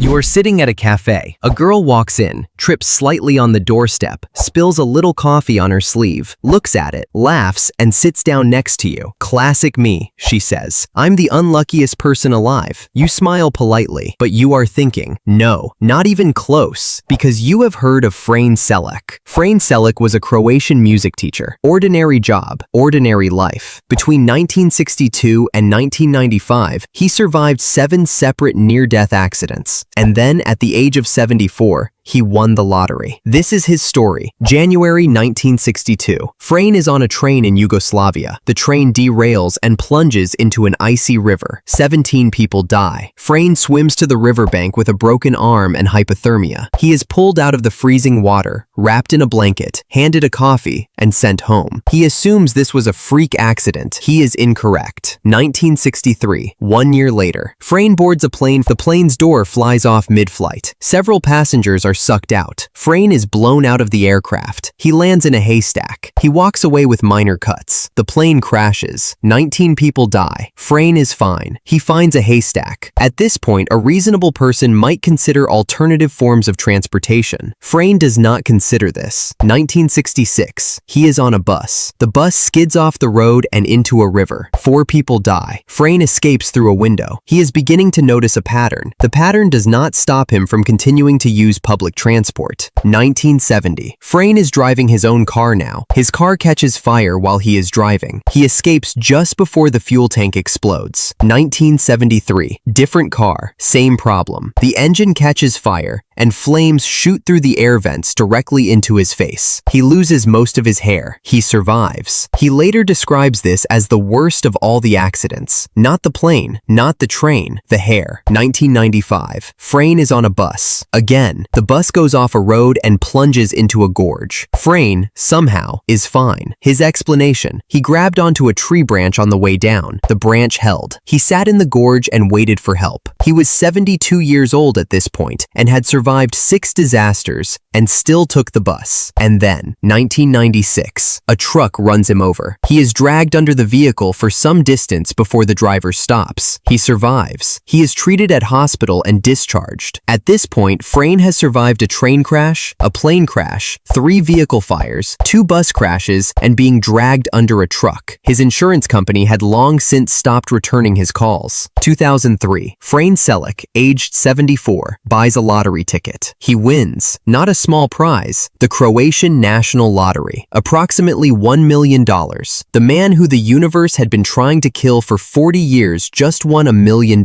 You are sitting at a cafe. A girl walks in, trips slightly on the doorstep, spills a little coffee on her sleeve, looks at it, laughs, and sits down next to you. Classic me, she says. I'm the unluckiest person alive. You smile politely, but you are thinking, no, not even close, because you have heard of Frane Selak. Frane Selak was a Croatian music teacher. Ordinary job, ordinary life. Between 1962 and 1995, he survived 7 separate near-death accidents. And then, at the age of 74, he won the lottery. This is his story. January 1962. Frane is on a train in Yugoslavia. The train derails and plunges into an icy river. 17 people die. Frane swims to the riverbank with a broken arm and hypothermia. He is pulled out of the freezing water, wrapped in a blanket, handed a coffee, and sent home. He assumes this was a freak accident. He is incorrect. 1963. 1 year later. Frane boards a plane. The plane's door flies off mid-flight. Several passengers are sucked out. Frane is blown out of the aircraft. He lands in a haystack. He walks away with minor cuts. The plane crashes. 19 people die. Frane is fine. He finds a haystack. At this point, a reasonable person might consider alternative forms of transportation. Frane does not consider this. 1966. He is on a bus. The bus skids off the road and into a river. 4 people die. Frane escapes through a window. He is beginning to notice a pattern. The pattern does not stop him from continuing to use public transport. 1970. Frane is driving his own car now. His car catches fire while he is driving. He escapes just before the fuel tank explodes. 1973. Different car, same problem. The engine catches fire and flames shoot through the air vents directly into his face. He loses most of his hair. He survives. He later describes this as the worst of all the accidents. Not the plane, not the train, the hair. 1995. Frane is on a bus. Again, the bus goes off a road and plunges into a gorge. Frane, somehow, is fine. His explanation: he grabbed onto a tree branch on the way down. The branch held. He sat in the gorge and waited for help. He was 72 years old at this point and had survived 6 disasters and still took the bus. And then, 1996, a truck runs him over. He is dragged under the vehicle for some distance before the driver stops. He survives. He is treated at hospital and discharged. At this point, Frane has survived a train crash, a plane crash, 3 vehicle fires, 2 bus crashes, and being dragged under a truck. His insurance company had long since stopped returning his calls. 2003. Frane Selak, aged 74, buys a lottery ticket. He wins, not a small prize, the Croatian National Lottery, approximately $1 million. The man who the universe had been trying to kill for 40 years just won $1 million.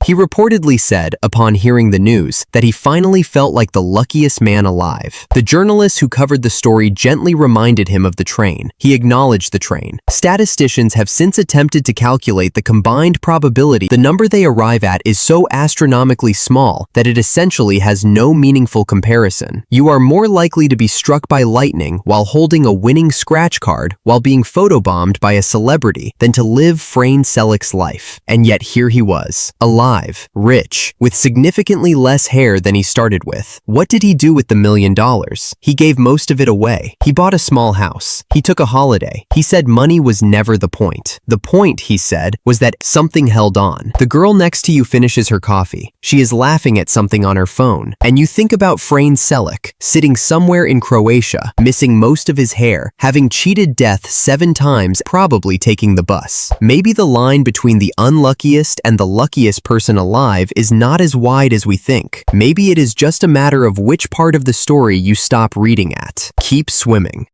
He reportedly said, upon hearing the news, that he finally felt like the luckiest man alive. The journalist who covered the story gently reminded him of the train. He acknowledged the train. Statisticians have since attempted to calculate the combined probability. The number they arrive at is so astronomically small that it essentially has no meaningful comparison. You are more likely to be struck by lightning while holding a winning scratch card while being photobombed by a celebrity than to live Frane Selak's life. And yet here he was, alive, rich, with significantly less hair than he started with. What did he do with the $1 million? He gave most of it away. He bought a small house. He took a holiday. He said money was never the point. The point, he said, was that something held on. The girl next to you finishes her coffee. She is laughing at something on her phone. And you think about Frane Selak, sitting somewhere in Croatia, missing most of his hair, having cheated death 7 times, probably taking the bus. Maybe the line between the unluckiest and the luckiest person alive is not as wide as we think. Maybe it is just a matter of which part of the story you stop reading at. Keep swimming.